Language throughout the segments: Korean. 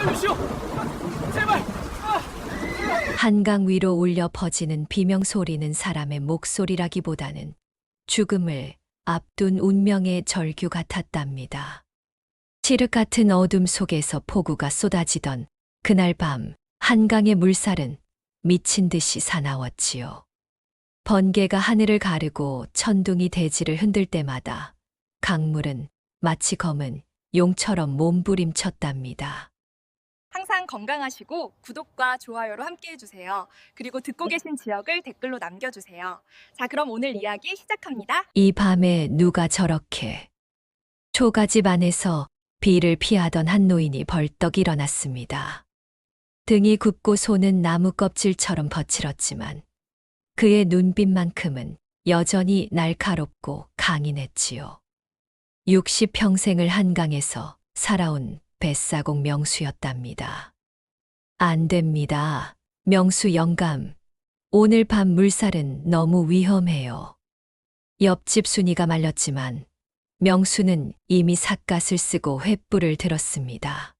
살려주시오! 제발! 한강 위로 울려 퍼지는 비명 소리는 사람의 목소리라기보다는 죽음을 앞둔 운명의 절규 같았답니다. 칠흑 같은 어둠 속에서 폭우가 쏟아지던 그날 밤 한강의 물살은 미친 듯이 사나웠지요. 번개가 하늘을 가르고 천둥이 대지를 흔들 때마다 강물은 마치 검은 용처럼 몸부림쳤답니다. 항상 건강하시고 구독과 좋아요로 함께 해주세요. 그리고 듣고 계신 지역을 댓글로 남겨주세요. 자, 그럼 오늘 이야기 시작합니다. 이 밤에 누가 저렇게 초가집 안에서 비를 피하던 한 노인이 벌떡 일어났습니다. 등이 굽고 손은 나무 껍질처럼 거칠었지만 그의 눈빛만큼은 여전히 날카롭고 강인했지요. 60평생을 한강에서 살아온 뱃사공 명수였답니다. 안 됩니다. 명수 영감. 오늘 밤 물살은 너무 위험해요. 옆집 순이가 말렸지만 명수는 이미 삿갓을 쓰고 횃불을 들었습니다.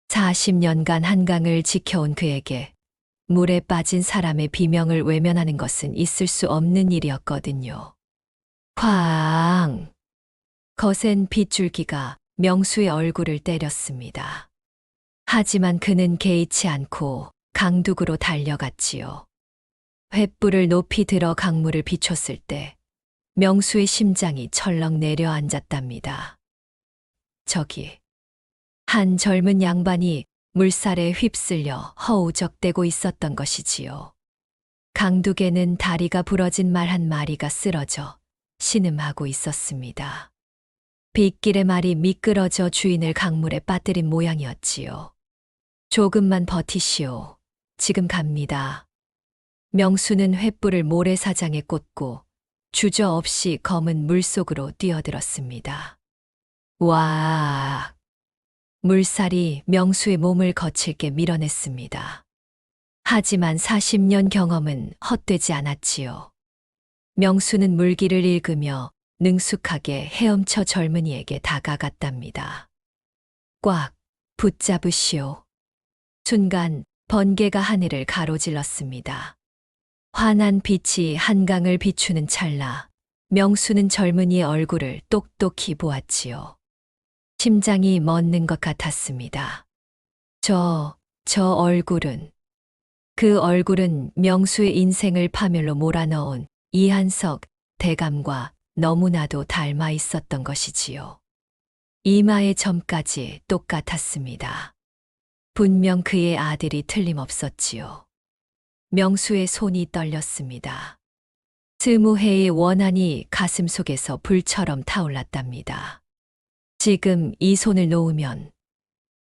40년간 한강을 지켜온 그에게 물에 빠진 사람의 비명을 외면하는 것은 있을 수 없는 일이었거든요. 쾅! 거센 빗줄기가 명수의 얼굴을 때렸습니다. 하지만 그는 개의치 않고 강둑으로 달려갔지요. 횃불을 높이 들어 강물을 비췄을 때 명수의 심장이 철렁 내려앉았답니다. 저기, 한 젊은 양반이 물살에 휩쓸려 허우적대고 있었던 것이지요. 강둑에는 다리가 부러진 말 한 마리가 쓰러져 신음하고 있었습니다. 빗길의 말이 미끄러져 주인을 강물에 빠뜨린 모양이었지요. 조금만 버티시오. 지금 갑니다. 명수는 횃불을 모래사장에 꽂고 주저없이 검은 물속으로 뛰어들었습니다. 와! 물살이 명수의 몸을 거칠게 밀어냈습니다. 하지만 40년 경험은 헛되지 않았지요. 명수는 물길을 읽으며 능숙하게 헤엄쳐 젊은이에게 다가갔답니다. 꽉 붙잡으시오. 순간 번개가 하늘을 가로질렀습니다. 환한 빛이 한강을 비추는 찰나 명수는 젊은이의 얼굴을 똑똑히 보았지요. 심장이 멎는 것 같았습니다. 저 얼굴은, 그 얼굴은 명수의 인생을 파멸로 몰아넣은 이한석 대감과 너무나도 닮아 있었던 것이지요. 이마의 점까지 똑같았습니다. 분명 그의 아들이 틀림없었지요. 명수의 손이 떨렸습니다. 스무해의 원한이 가슴 속에서 불처럼 타올랐답니다. 지금 이 손을 놓으면,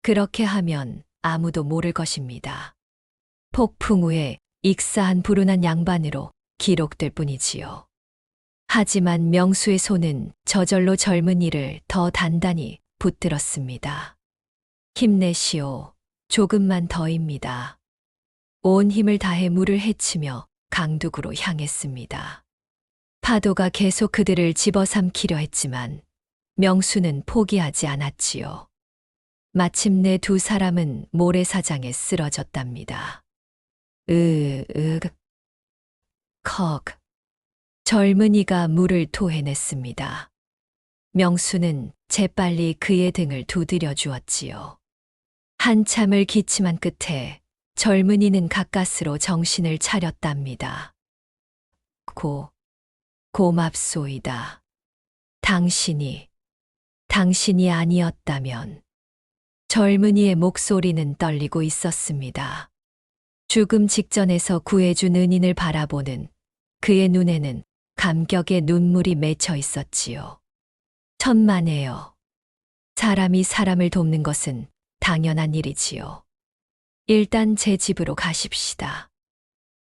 그렇게 하면 아무도 모를 것입니다. 폭풍 후에 익사한 불운한 양반으로 기록될 뿐이지요. 하지만 명수의 손은 저절로 젊은이를 더 단단히 붙들었습니다. 힘내시오. 조금만 더입니다. 온 힘을 다해 물을 헤치며 강둑으로 향했습니다. 파도가 계속 그들을 집어삼키려 했지만 명수는 포기하지 않았지요. 마침내 두 사람은 모래사장에 쓰러졌답니다. 컥. 젊은이가 물을 토해냈습니다. 명수는 재빨리 그의 등을 두드려 주었지요. 한참을 기침한 끝에 젊은이는 가까스로 정신을 차렸답니다. 고맙소이다. 당신이 아니었다면. 젊은이의 목소리는 떨리고 있었습니다. 죽음 직전에서 구해준 은인을 바라보는 그의 눈에는 감격의 눈물이 맺혀 있었지요. 천만에요. 사람이 사람을 돕는 것은 당연한 일이지요. 일단 제 집으로 가십시다.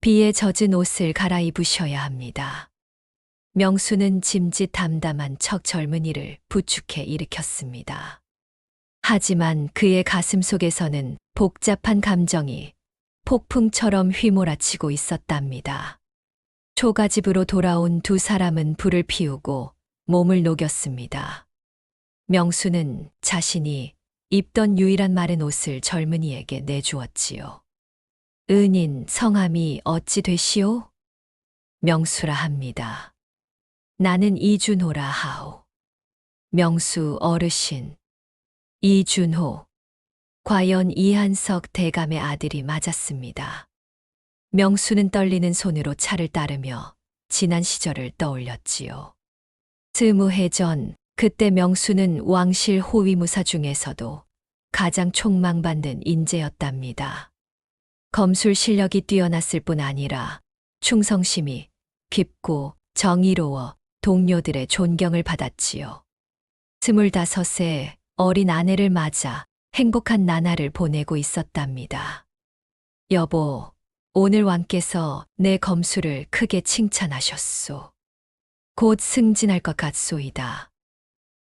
비에 젖은 옷을 갈아입으셔야 합니다. 명수는 짐짓 담담한 척 젊은이를 부축해 일으켰습니다. 하지만 그의 가슴 속에서는 복잡한 감정이 폭풍처럼 휘몰아치고 있었답니다. 초가집으로 돌아온 두 사람은 불을 피우고 몸을 녹였습니다. 명수는 자신이 입던 유일한 마른 옷을 젊은이에게 내주었지요. 은인 성함이 어찌 되시오? 명수라 합니다. 나는 이준호라 하오. 명수 어르신. 이준호. 과연 이한석 대감의 아들이 맞았습니다. 명수는 떨리는 손으로 차를 따르며 지난 시절을 떠올렸지요. 20해 전 그때 명수는 왕실 호위무사 중에서도 가장 촉망받는 인재였답니다. 검술 실력이 뛰어났을 뿐 아니라 충성심이 깊고 정의로워 동료들의 존경을 받았지요. 25세 어린 아내를 맞아 행복한 나날을 보내고 있었답니다. 여보, 오늘 왕께서 내 검술을 크게 칭찬하셨소. 곧 승진할 것 같소이다.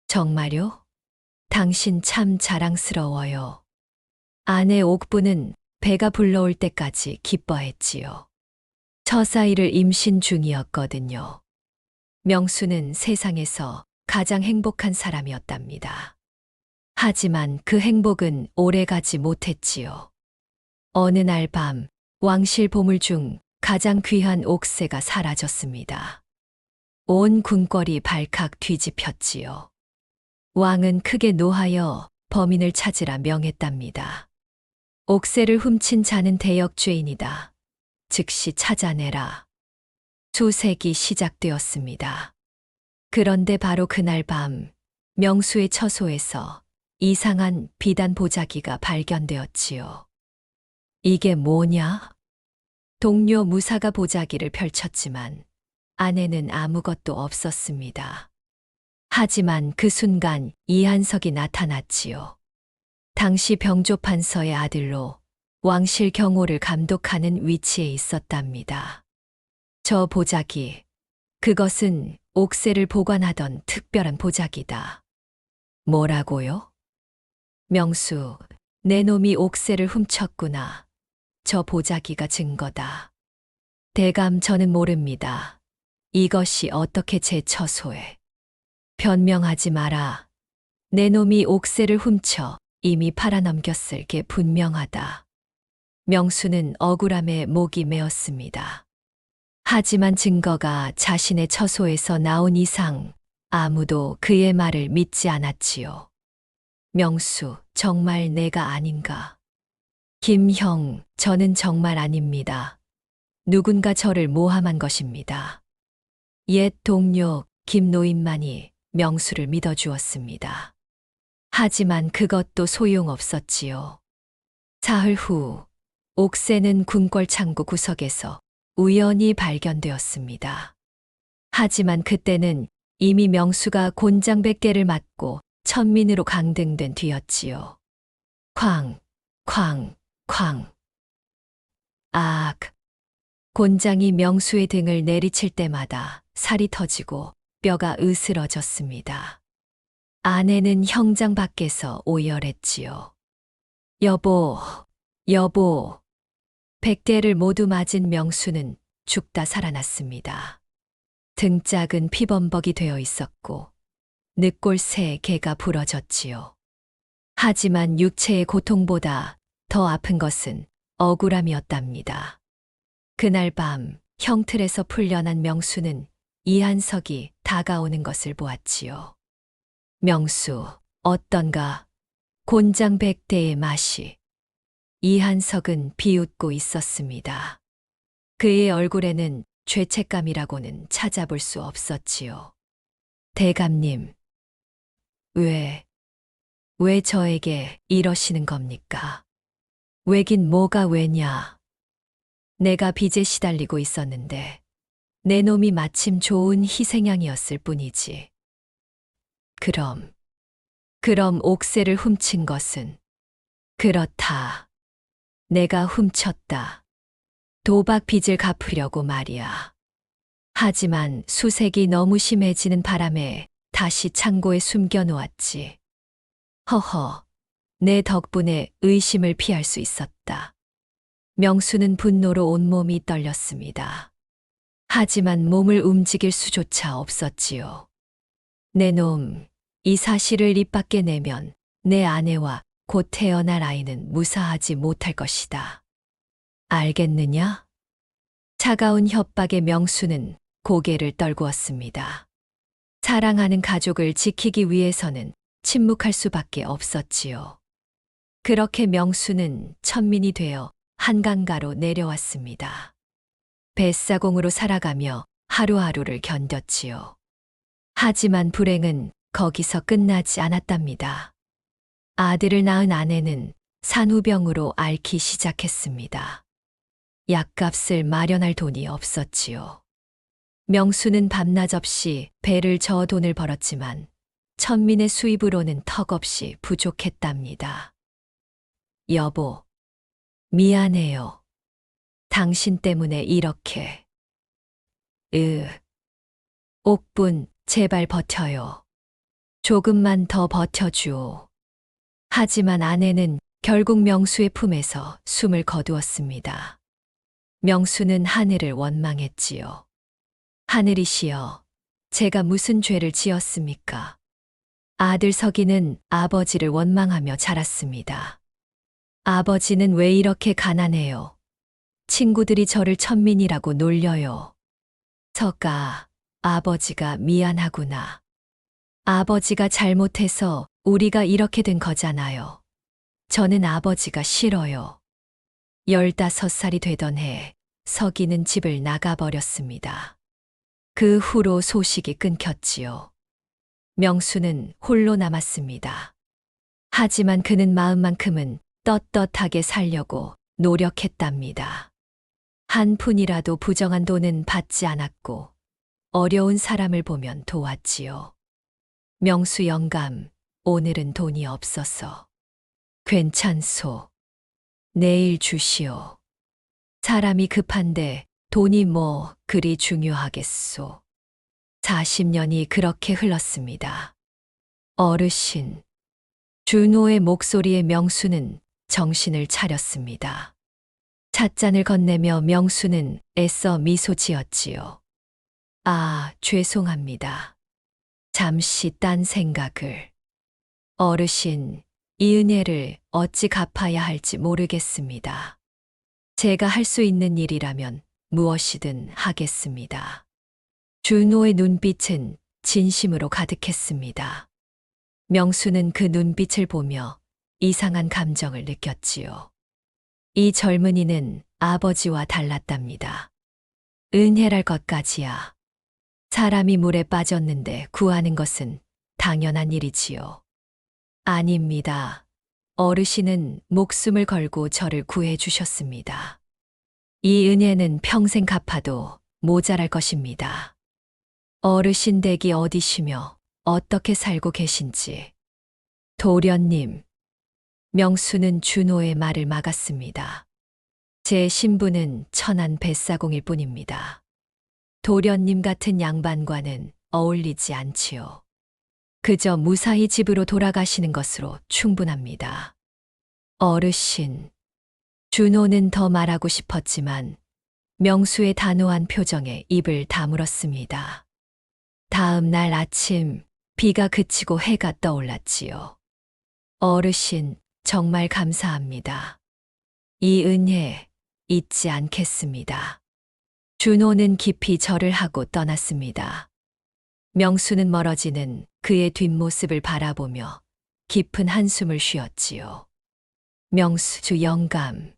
정말요? 당신 참 자랑스러워요. 아내 옥부는 배가 불러올 때까지 기뻐했지요. 처사이를 임신 중이었거든요. 명수는 세상에서 가장 행복한 사람이었답니다. 하지만 그 행복은 오래가지 못했지요. 어느 날 밤 왕실 보물 중 가장 귀한 옥새가 사라졌습니다. 온 궁궐이 발칵 뒤집혔지요. 왕은 크게 노하여 범인을 찾으라 명했답니다. 옥새를 훔친 자는 대역죄인이다. 즉시 찾아내라. 수색이 시작되었습니다. 그런데 바로 그날 밤 명수의 처소에서 이상한 비단 보자기가 발견되었지요. 이게 뭐냐? 동료 무사가 보자기를 펼쳤지만 안에는 아무것도 없었습니다. 하지만 그 순간 이한석이 나타났지요. 당시 병조판서의 아들로 왕실 경호를 감독하는 위치에 있었답니다. 저 보자기, 그것은 옥새를 보관하던 특별한 보자기다. 뭐라고요? 명수, 내 놈이 옥새를 훔쳤구나. 저 보자기가 증거다. 대감, 저는 모릅니다. 이것이 어떻게 제 처소에. 변명하지 마라. 내 놈이 옥새를 훔쳐 이미 팔아넘겼을 게 분명하다. 명수는 억울함에 목이 메었습니다. 하지만 증거가 자신의 처소에서 나온 이상 아무도 그의 말을 믿지 않았지요. 명수, 정말 내가 아닌가? 김형, 저는 정말 아닙니다. 누군가 저를 모함한 것입니다. 옛 동료 김노인만이 명수를 믿어주었습니다. 하지만 그것도 소용없었지요. 사흘 후 옥새는 궁궐 창고 구석에서 우연히 발견되었습니다. 하지만 그때는 이미 명수가 곤장 100개를 맞고 천민으로 강등된 뒤였지요. 쾅, 쾅, 쾅. 악. 곤장이 명수의 등을 내리칠 때마다 살이 터지고 뼈가 으스러졌습니다. 아내는 형장 밖에서 오열했지요. 여보, 여보. 100대를 모두 맞은 명수는 죽다 살아났습니다. 등짝은 피범벅이 되어 있었고 늑골 3개가 부러졌지요. 하지만 육체의 고통보다 더 아픈 것은 억울함이었답니다. 그날 밤 형틀에서 풀려난 명수는 이한석이 다가오는 것을 보았지요. 명수, 어떤가? 곤장 100대의 맛이. 이한석은 비웃고 있었습니다. 그의 얼굴에는 죄책감이라고는 찾아볼 수 없었지요. 대감님, 왜 저에게 이러시는 겁니까? 왜긴 뭐가 왜냐? 내가 빚에 시달리고 있었는데 내 놈이 마침 좋은 희생양이었을 뿐이지. 그럼 옥새를 훔친 것은? 그렇다. 내가 훔쳤다. 도박 빚을 갚으려고 말이야. 하지만 수색이 너무 심해지는 바람에 다시 창고에 숨겨놓았지. 허허, 내 덕분에 의심을 피할 수 있었다. 명수는 분노로 온몸이 떨렸습니다. 하지만 몸을 움직일 수조차 없었지요. 내 놈, 이 사실을 입 밖에 내면 내 아내와 곧 태어날 아이는 무사하지 못할 것이다. 알겠느냐? 차가운 협박에 명수는 고개를 떨구었습니다. 사랑하는 가족을 지키기 위해서는 침묵할 수밖에 없었지요. 그렇게 명수는 천민이 되어 한강가로 내려왔습니다. 뱃사공으로 살아가며 하루하루를 견뎠지요. 하지만 불행은 거기서 끝나지 않았답니다. 아들을 낳은 아내는 산후병으로 앓기 시작했습니다. 약값을 마련할 돈이 없었지요. 명수는 밤낮 없이 배를 저어 돈을 벌었지만 천민의 수입으로는 턱없이 부족했답니다. 여보, 미안해요. 당신 때문에 이렇게. 옥분, 제발 버텨요. 조금만 더 버텨주오. 하지만 아내는 결국 명수의 품에서 숨을 거두었습니다. 명수는 하늘을 원망했지요. 하늘이시여, 제가 무슨 죄를 지었습니까? 아들 석이는 아버지를 원망하며 자랐습니다. 아버지는 왜 이렇게 가난해요? 친구들이 저를 천민이라고 놀려요. 석아, 아버지가 미안하구나. 아버지가 잘못해서 우리가 이렇게 된 거잖아요. 저는 아버지가 싫어요. 15살이 되던 해 석이는 집을 나가버렸습니다. 그 후로 소식이 끊겼지요. 명수는 홀로 남았습니다. 하지만 그는 마음만큼은 떳떳하게 살려고 노력했답니다. 한 푼이라도 부정한 돈은 받지 않았고 어려운 사람을 보면 도왔지요. 명수 영감, 오늘은 돈이 없어서. 괜찮소. 내일 주시오. 사람이 급한데 돈이 뭐 그리 중요하겠소. 40년이 그렇게 흘렀습니다. 어르신. 준호의 목소리에 명수는 정신을 차렸습니다. 찻잔을 건네며 명수는 애써 미소 지었지요. 아, 죄송합니다. 잠시 딴 생각을. 어르신, 이 은혜를 어찌 갚아야 할지 모르겠습니다. 제가 할 수 있는 일이라면 무엇이든 하겠습니다. 준호의 눈빛은 진심으로 가득했습니다. 명수는 그 눈빛을 보며 이상한 감정을 느꼈지요. 이 젊은이는 아버지와 달랐답니다. 은혜랄 것까지야. 사람이 물에 빠졌는데 구하는 것은 당연한 일이지요. 아닙니다. 어르신은 목숨을 걸고 저를 구해 주셨습니다. 이 은혜는 평생 갚아도 모자랄 것입니다. 어르신 댁이 어디시며 어떻게 살고 계신지. 도련님. 명수는 준호의 말을 막았습니다. 제 신분은 천한 뱃사공일 뿐입니다. 도련님 같은 양반과는 어울리지 않지요. 그저 무사히 집으로 돌아가시는 것으로 충분합니다. 어르신. 준호는 더 말하고 싶었지만 명수의 단호한 표정에 입을 다물었습니다. 다음 날 아침 비가 그치고 해가 떠올랐지요. 어르신, 정말 감사합니다. 이 은혜 잊지 않겠습니다. 준호는 깊이 절을 하고 떠났습니다. 명수는 멀어지는 그의 뒷모습을 바라보며 깊은 한숨을 쉬었지요. 명수 영감.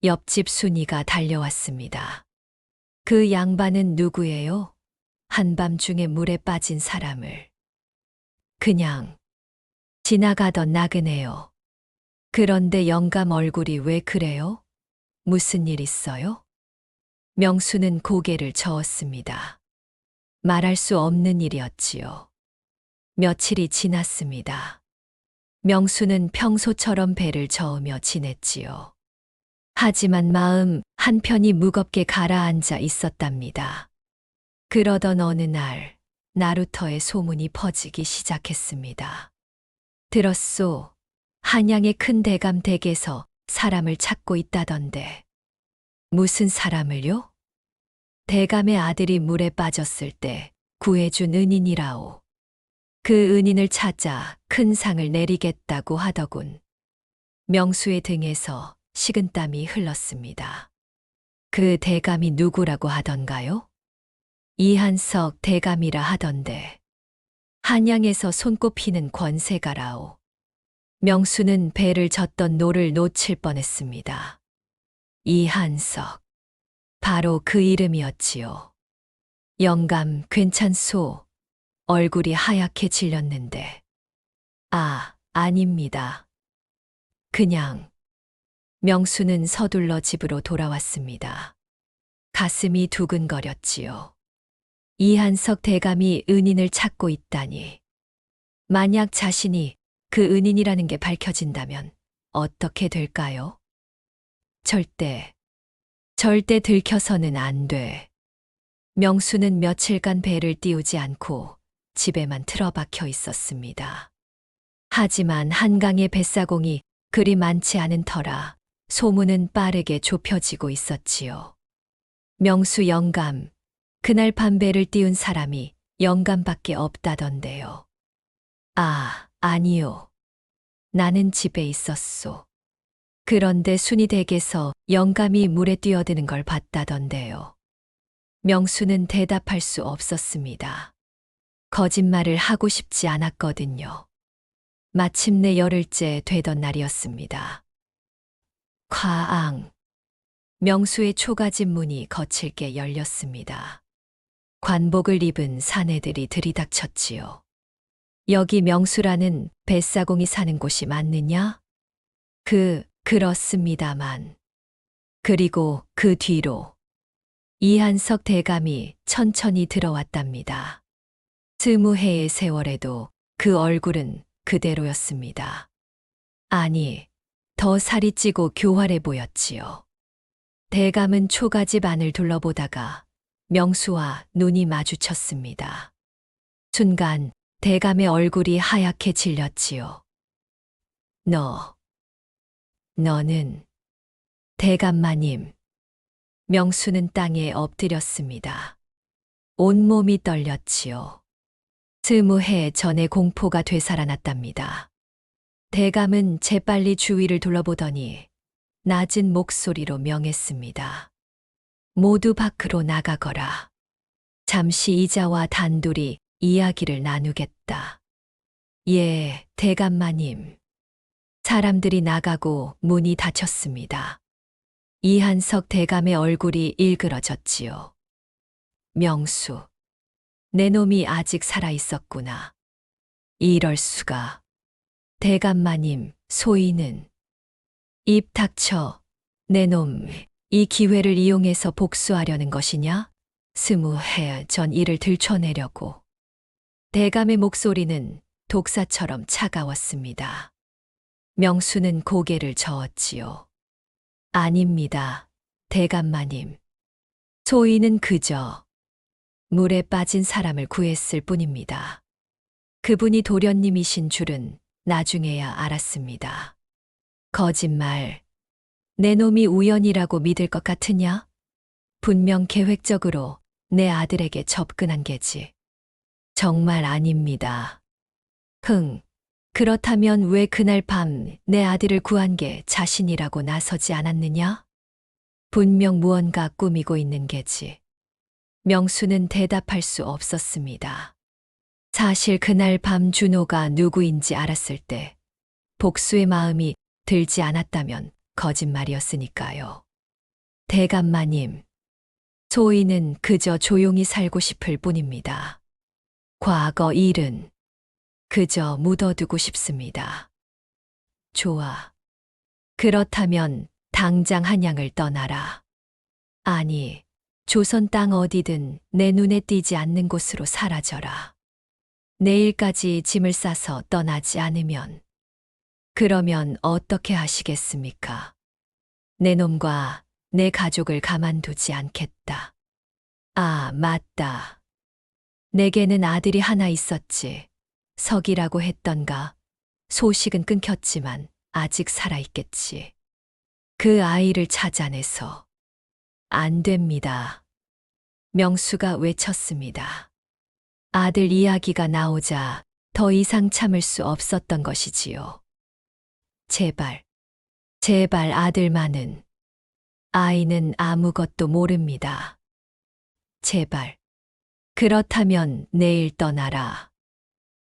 옆집 순이가 달려왔습니다. 그 양반은 누구예요? 한밤중에 물에 빠진 사람을. 그냥 지나가던 나그네요. 그런데 영감 얼굴이 왜 그래요? 무슨 일 있어요? 명수는 고개를 저었습니다. 말할 수 없는 일이었지요. 며칠이 지났습니다. 명수는 평소처럼 배를 저으며 지냈지요. 하지만 마음 한편이 무겁게 가라앉아 있었답니다. 그러던 어느 날 나루터의 소문이 퍼지기 시작했습니다. 들었소. 한양의 큰 대감 댁에서 사람을 찾고 있다던데. 무슨 사람을요? 대감의 아들이 물에 빠졌을 때 구해준 은인이라오. 그 은인을 찾아 큰 상을 내리겠다고 하더군. 명수의 등에서 식은땀이 흘렀습니다. 그 대감이 누구라고 하던가요? 이한석 대감이라 하던데. 한양에서 손꼽히는 권세가라오. 명수는 배를 젓던 노를 놓칠 뻔했습니다. 이한석. 바로 그 이름이었지요. 영감 괜찮소. 얼굴이 하얗게 질렸는데. 아닙니다. 그냥. 명수는 서둘러 집으로 돌아왔습니다. 가슴이 두근거렸지요. 이한석 대감이 은인을 찾고 있다니. 만약 자신이 그 은인이라는 게 밝혀진다면 어떻게 될까요? 절대 들켜서는 안 돼. 명수는 며칠간 배를 띄우지 않고 집에만 틀어박혀 있었습니다. 하지만 한강의 뱃사공이 그리 많지 않은 터라 소문은 빠르게 좁혀지고 있었지요. 명수 영감, 그날 밤 배를 띄운 사람이 영감밖에 없다던데요. 아니요. 나는 집에 있었소. 그런데 순이 댁에서 영감이 물에 뛰어드는 걸 봤다던데요. 명수는 대답할 수 없었습니다. 거짓말을 하고 싶지 않았거든요. 마침내 열흘째 되던 날이었습니다. 쾅! 명수의 초가집 문이 거칠게 열렸습니다. 관복을 입은 사내들이 들이닥쳤지요. 여기 명수라는 뱃사공이 사는 곳이 맞느냐? 그렇습니다만. 그리고 그 뒤로 이한석 대감이 천천히 들어왔답니다. 20해의 세월에도 그 얼굴은 그대로였습니다. 아니, 더 살이 찌고 교활해 보였지요. 대감은 초가집 안을 둘러보다가 명수와 눈이 마주쳤습니다. 순간 대감의 얼굴이 하얗게 질렸지요. 너는 대감마님. 명수는 땅에 엎드렸습니다. 온몸이 떨렸지요. 20해 전의 공포가 되살아났답니다. 대감은 재빨리 주위를 둘러보더니 낮은 목소리로 명했습니다. 모두 밖으로 나가거라. 잠시 이자와 단둘이 이야기를 나누겠다. 예, 대감마님. 사람들이 나가고 문이 닫혔습니다. 이한석 대감의 얼굴이 일그러졌지요. 명수. 내 놈이 아직 살아 있었구나. 이럴 수가. 대감마님, 소인은. 입 닥쳐. 내 놈, 이 기회를 이용해서 복수하려는 것이냐? 20해 전 일을 들춰내려고. 대감의 목소리는 독사처럼 차가웠습니다. 명수는 고개를 저었지요. 아닙니다, 대감마님. 소인은 그저 물에 빠진 사람을 구했을 뿐입니다. 그분이 도련님이신 줄은 나중에야 알았습니다. 거짓말. 내 놈이 우연이라고 믿을 것 같으냐? 분명 계획적으로 내 아들에게 접근한 게지. 정말 아닙니다. 그렇다면 왜 그날 밤 내 아들을 구한 게 자신이라고 나서지 않았느냐? 분명 무언가 꾸미고 있는 게지. 명수는 대답할 수 없었습니다. 사실 그날 밤 준호가 누구인지 알았을 때 복수의 마음이 들지 않았다면 거짓말이었으니까요. 대감마님, 소인은 그저 조용히 살고 싶을 뿐입니다. 과거 일은 그저 묻어두고 싶습니다. 좋아. 그렇다면 당장 한양을 떠나라. 아니, 조선 땅 어디든 내 눈에 띄지 않는 곳으로 사라져라. 내일까지 짐을 싸서 떠나지 않으면. 그러면 어떻게 하시겠습니까? 내 놈과 내 가족을 가만두지 않겠다. 맞다. 내게는 아들이 하나 있었지. 석이라고 했던가. 소식은 끊겼지만 아직 살아있겠지. 그 아이를 찾아내서. 안 됩니다. 명수가 외쳤습니다. 아들 이야기가 나오자 더 이상 참을 수 없었던 것이지요. 제발, 제발 아들만은. 아이는 아무것도 모릅니다. 제발. 그렇다면 내일 떠나라.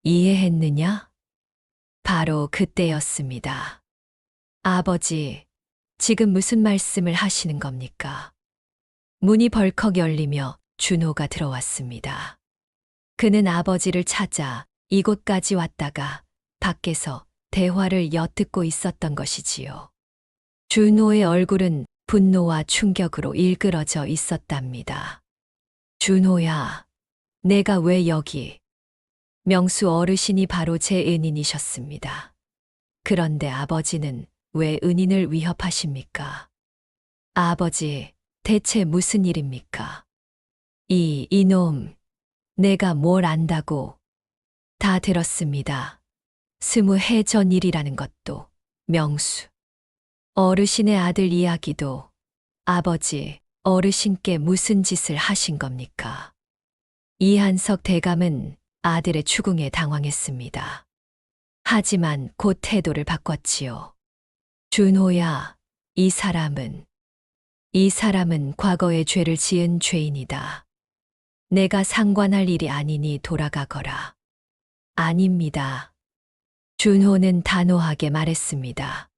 이해했느냐? 바로 그때였습니다. 아버지, 지금 무슨 말씀을 하시는 겁니까? 문이 벌컥 열리며 준호가 들어왔습니다. 그는 아버지를 찾아 이곳까지 왔다가 밖에서 대화를 엿듣고 있었던 것이지요. 준호의 얼굴은 분노와 충격으로 일그러져 있었답니다. 준호야, 내가 왜 여기? 명수 어르신이 바로 제 은인이셨습니다. 그런데 아버지는 왜 은인을 위협하십니까? 아버지, 대체 무슨 일입니까? 이놈, 내가 뭘 안다고. 다 들었습니다. 20해 전 일이라는 것도, 명수. 어르신의 아들 이야기도. 아버지, 어르신께 무슨 짓을 하신 겁니까? 이한석 대감은 아들의 추궁에 당황했습니다. 하지만 곧 태도를 바꿨지요. 준호야, 이 사람은 과거에 죄를 지은 죄인이다. 내가 상관할 일이 아니니 돌아가거라. 아닙니다. 준호는 단호하게 말했습니다.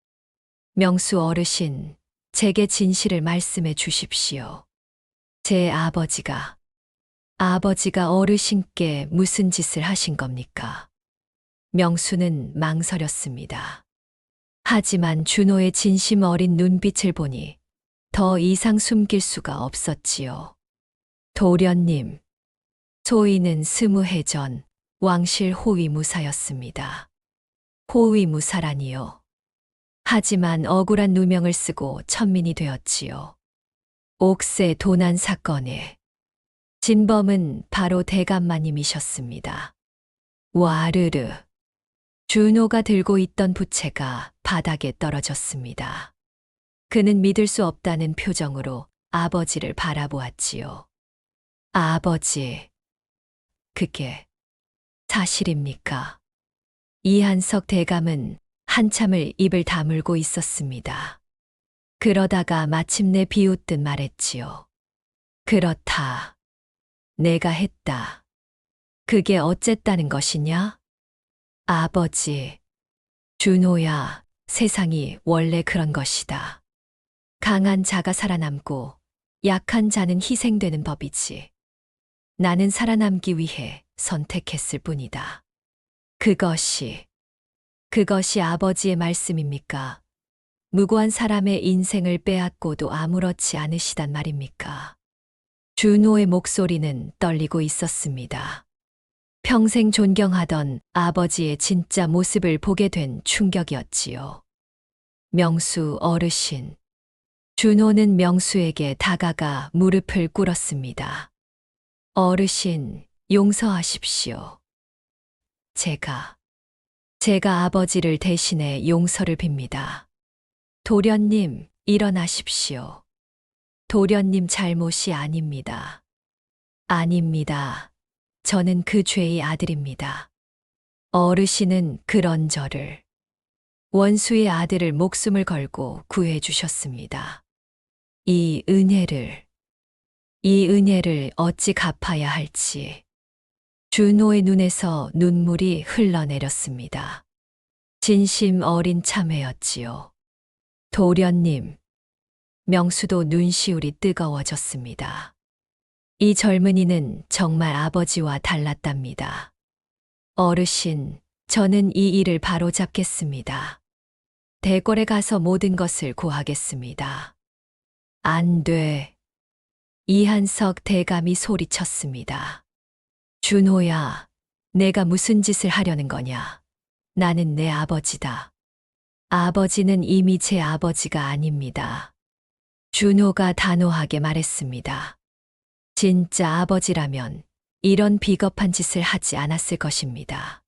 명수 어르신, 제게 진실을 말씀해 주십시오. 제 아버지가 어르신께 무슨 짓을 하신 겁니까? 명수는 망설였습니다. 하지만 준호의 진심 어린 눈빛을 보니 더 이상 숨길 수가 없었지요. 도련님, 소인은 20해 전 왕실 호위무사였습니다. 호위무사라니요. 하지만 억울한 누명을 쓰고 천민이 되었지요. 옥새 도난 사건에 진범은 바로 대감마님이셨습니다. 와르르. 준호가 들고 있던 부채가 바닥에 떨어졌습니다. 그는 믿을 수 없다는 표정으로 아버지를 바라보았지요. 아버지, 그게 사실입니까? 이한석 대감은 한참을 입을 다물고 있었습니다. 그러다가 마침내 비웃듯 말했지요. 그렇다. 내가 했다. 그게 어쨌다는 것이냐? 아버지, 준호야, 세상이 원래 그런 것이다. 강한 자가 살아남고 약한 자는 희생되는 법이지. 나는 살아남기 위해 선택했을 뿐이다. 그것이 아버지의 말씀입니까? 무고한 사람의 인생을 빼앗고도 아무렇지 않으시단 말입니까? 준호의 목소리는 떨리고 있었습니다. 평생 존경하던 아버지의 진짜 모습을 보게 된 충격이었지요. 명수 어르신. 준호는 명수에게 다가가 무릎을 꿇었습니다. 어르신, 용서하십시오. 제가 아버지를 대신해 용서를 빕니다. 도련님, 일어나십시오. 도련님 잘못이 아닙니다. 아닙니다. 저는 그 죄의 아들입니다. 어르신은 그런 저를, 원수의 아들을 목숨을 걸고 구해 주셨습니다. 이 은혜를 어찌 갚아야 할지. 준호의 눈에서 눈물이 흘러내렸습니다. 진심 어린 참회였지요. 도련님, 명수도 눈시울이 뜨거워졌습니다. 이 젊은이는 정말 아버지와 달랐답니다. 어르신, 저는 이 일을 바로잡겠습니다. 대궐에 가서 모든 것을 고하겠습니다. 안 돼. 이한석 대감이 소리쳤습니다. 준호야, 내가 무슨 짓을 하려는 거냐? 나는 내 아버지다. 아버지는 이미 제 아버지가 아닙니다. 준호가 단호하게 말했습니다. 진짜 아버지라면 이런 비겁한 짓을 하지 않았을 것입니다.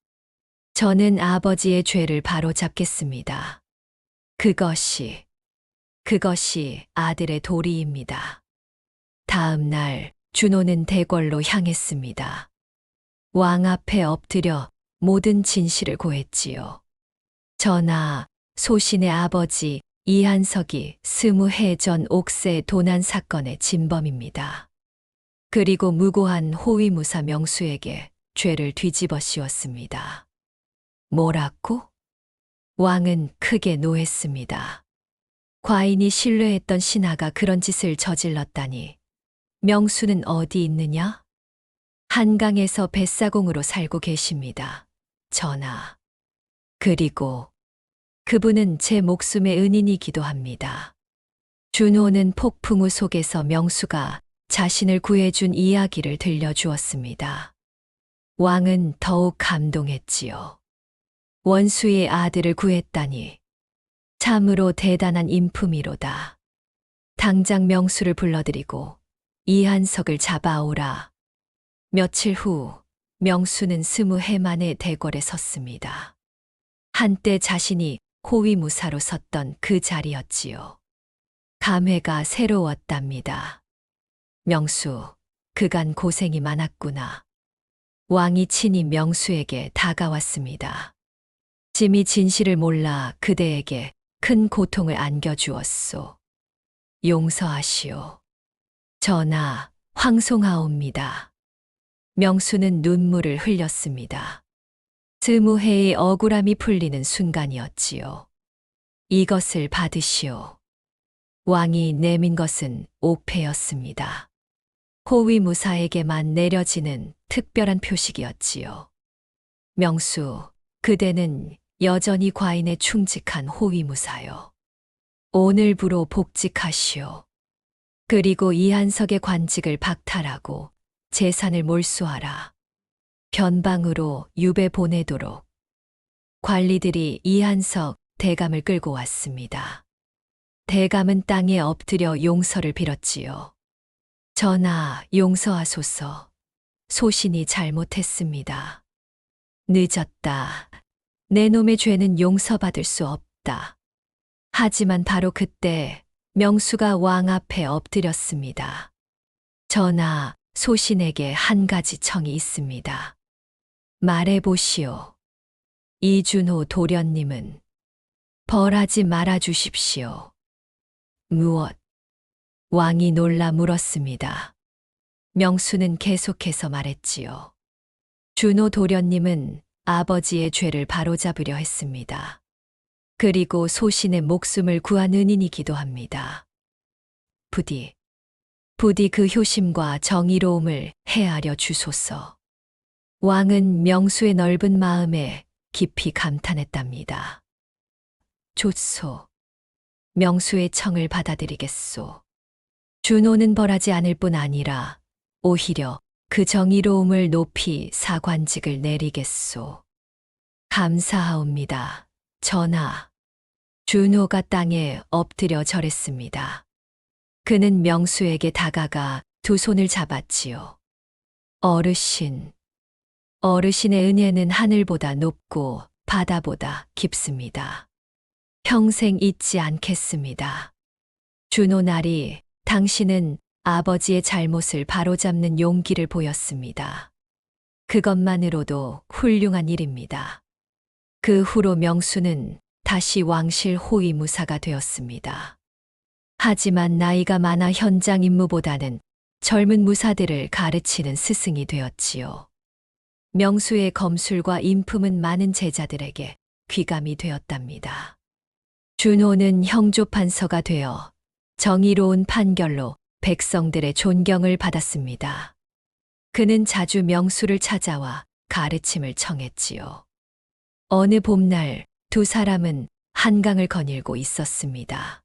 저는 아버지의 죄를 바로잡겠습니다. 그것이 아들의 도리입니다. 다음 날 준호는 대궐로 향했습니다. 왕 앞에 엎드려 모든 진실을 고했지요. 전하, 소신의 아버지 이한석이 20해 전 옥새 도난 사건의 진범입니다. 그리고 무고한 호위무사 명수에게 죄를 뒤집어 씌웠습니다. 뭐라고? 왕은 크게 노했습니다. 과인이 신뢰했던 신하가 그런 짓을 저질렀다니. 명수는 어디 있느냐? 한강에서 뱃사공으로 살고 계십니다. 전하. 그리고 그분은 제 목숨의 은인이기도 합니다. 준호는 폭풍우 속에서 명수가 자신을 구해준 이야기를 들려주었습니다. 왕은 더욱 감동했지요. 원수의 아들을 구했다니 참으로 대단한 인품이로다. 당장 명수를 불러들이고 이한석을 잡아오라. 며칠 후 명수는 20해 만에 대궐에 섰습니다. 한때 자신이 호위무사로 섰던 그 자리였지요. 감회가 새로웠답니다. 명수, 그간 고생이 많았구나. 왕이 친히 명수에게 다가왔습니다. 짐이 진실을 몰라 그대에게 큰 고통을 안겨주었소. 용서하시오. 전하, 황송하옵니다. 명수는 눈물을 흘렸습니다. 20해의 억울함이 풀리는 순간이었지요. 이것을 받으시오. 왕이 내민 것은 옥패였습니다. 호위무사에게만 내려지는 특별한 표식이었지요. 명수, 그대는 여전히 과인에 충직한 호위무사요. 오늘부로 복직하시오. 그리고 이한석의 관직을 박탈하고 재산을 몰수하라. 변방으로 유배 보내도록. 관리들이 이한석 대감을 끌고 왔습니다. 대감은 땅에 엎드려 용서를 빌었지요. 전하, 용서하소서. 소신이 잘못했습니다. 늦었다. 내 놈의 죄는 용서받을 수 없다. 하지만 바로 그때 명수가 왕 앞에 엎드렸습니다. 전하, 소신에게 한 가지 청이 있습니다. 말해보시오. 이준호 도련님은 벌하지 말아 주십시오. 무엇? 왕이 놀라 물었습니다. 명수는 계속해서 말했지요. 준호 도련님은 아버지의 죄를 바로잡으려 했습니다. 그리고 소신의 목숨을 구한 은인이기도 합니다. 부디 그 효심과 정의로움을 헤아려 주소서. 왕은 명수의 넓은 마음에 깊이 감탄했답니다. 좋소. 명수의 청을 받아들이겠소. 준호는 벌하지 않을 뿐 아니라 오히려 그 정의로움을 높이 사관직을 내리겠소. 감사하옵니다. 전하. 준호가 땅에 엎드려 절했습니다. 그는 명수에게 다가가 두 손을 잡았지요. 어르신. 어르신의 은혜는 하늘보다 높고 바다보다 깊습니다. 평생 잊지 않겠습니다. 준호 나리, 당신은 아버지의 잘못을 바로잡는 용기를 보였습니다. 그것만으로도 훌륭한 일입니다. 그 후로 명수는 다시 왕실 호위무사가 되었습니다. 하지만 나이가 많아 현장 임무보다는 젊은 무사들을 가르치는 스승이 되었지요. 명수의 검술과 인품은 많은 제자들에게 귀감이 되었답니다. 준호는 형조판서가 되어 정의로운 판결로 백성들의 존경을 받았습니다. 그는 자주 명수를 찾아와 가르침을 청했지요. 어느 봄날 두 사람은 한강을 거닐고 있었습니다.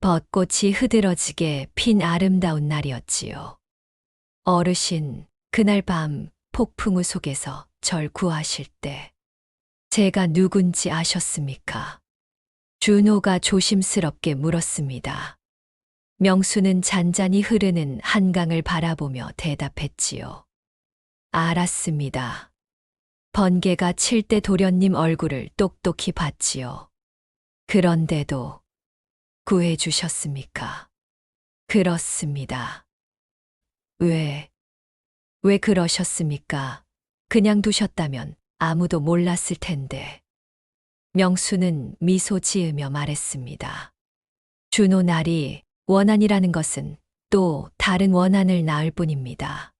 벚꽃이 흐드러지게 핀 아름다운 날이었지요. 어르신, 그날 밤 폭풍우 속에서 절 구하실 때 제가 누군지 아셨습니까? 준호가 조심스럽게 물었습니다. 명수는 잔잔히 흐르는 한강을 바라보며 대답했지요. 알았습니다. 번개가 칠 때 도련님 얼굴을 똑똑히 봤지요. 그런데도 구해주셨습니까? 그렇습니다. 왜 그러셨습니까? 그냥 두셨다면 아무도 몰랐을 텐데. 명수는 미소 지으며 말했습니다. 준호 날이 원한이라는 것은 또 다른 원한을 낳을 뿐입니다.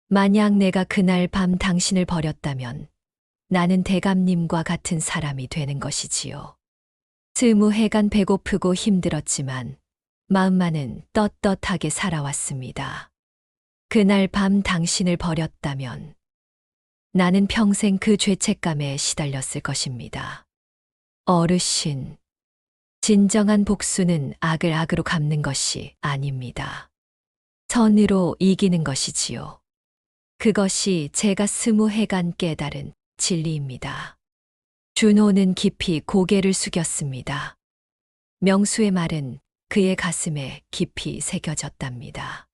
만약 내가 그날 밤 당신을 버렸다면 나는 대감님과 같은 사람이 되는 것이지요. 스무해간 배고프고 힘들었지만 마음만은 떳떳하게 살아왔습니다. 그날 밤 당신을 버렸다면 나는 평생 그 죄책감에 시달렸을 것입니다. 어르신, 진정한 복수는 악을 악으로 갚는 것이 아닙니다. 선으로 이기는 것이지요. 그것이 제가 스무해간 깨달은 진리입니다. 준호는 깊이 고개를 숙였습니다. 명수의 말은 그의 가슴에 깊이 새겨졌답니다.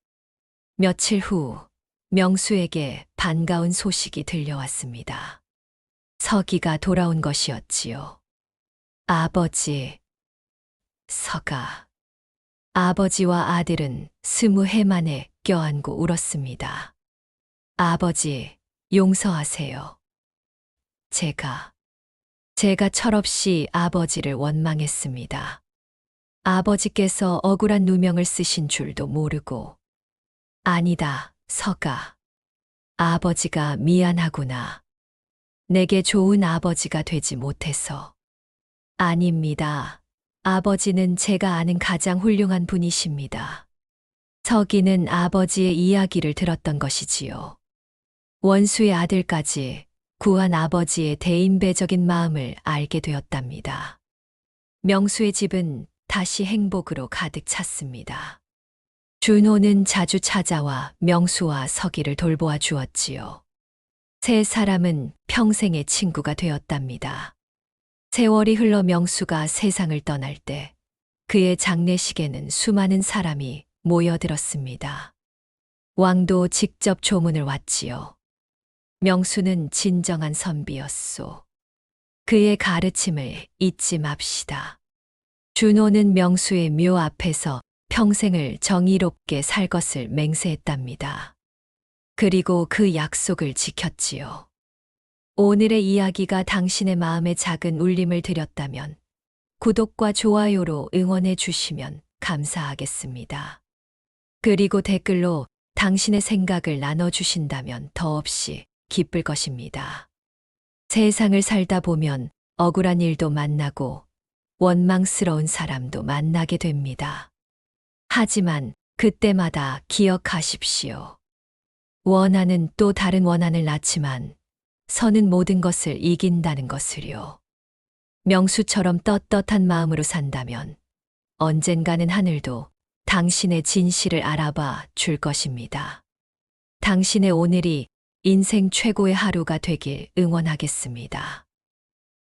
며칠 후 명수에게 반가운 소식이 들려왔습니다. 서기가 돌아온 것이었지요. 아버지, 서가. 아버지와 아들은 20해 만에 껴안고 울었습니다. 아버지, 용서하세요. 제가 철없이 아버지를 원망했습니다. 아버지께서 억울한 누명을 쓰신 줄도 모르고. 아니다, 서가. 아버지가 미안하구나. 내게 좋은 아버지가 되지 못해서. 아닙니다. 아버지는 제가 아는 가장 훌륭한 분이십니다. 서기는 아버지의 이야기를 들었던 것이지요. 원수의 아들까지 구한 아버지의 대인배적인 마음을 알게 되었답니다. 명수의 집은 다시 행복으로 가득 찼습니다. 준호는 자주 찾아와 명수와 서기를 돌보아 주었지요. 세 사람은 평생의 친구가 되었답니다. 세월이 흘러 명수가 세상을 떠날 때 그의 장례식에는 수많은 사람이 모여들었습니다. 왕도 직접 조문을 왔지요. 명수는 진정한 선비였소. 그의 가르침을 잊지 맙시다. 준호는 명수의 묘 앞에서 평생을 정의롭게 살 것을 맹세했답니다. 그리고 그 약속을 지켰지요. 오늘의 이야기가 당신의 마음에 작은 울림을 드렸다면 구독과 좋아요로 응원해 주시면 감사하겠습니다. 그리고 댓글로 당신의 생각을 나눠주신다면 더없이 기쁠 것입니다. 세상을 살다 보면 억울한 일도 만나고 원망스러운 사람도 만나게 됩니다. 하지만 그때마다 기억하십시오. 원한은 또 다른 원한을 낳지만 선은 모든 것을 이긴다는 것을요. 명수처럼 떳떳한 마음으로 산다면 언젠가는 하늘도 당신의 진실을 알아봐 줄 것입니다. 당신의 오늘이 인생 최고의 하루가 되길 응원하겠습니다.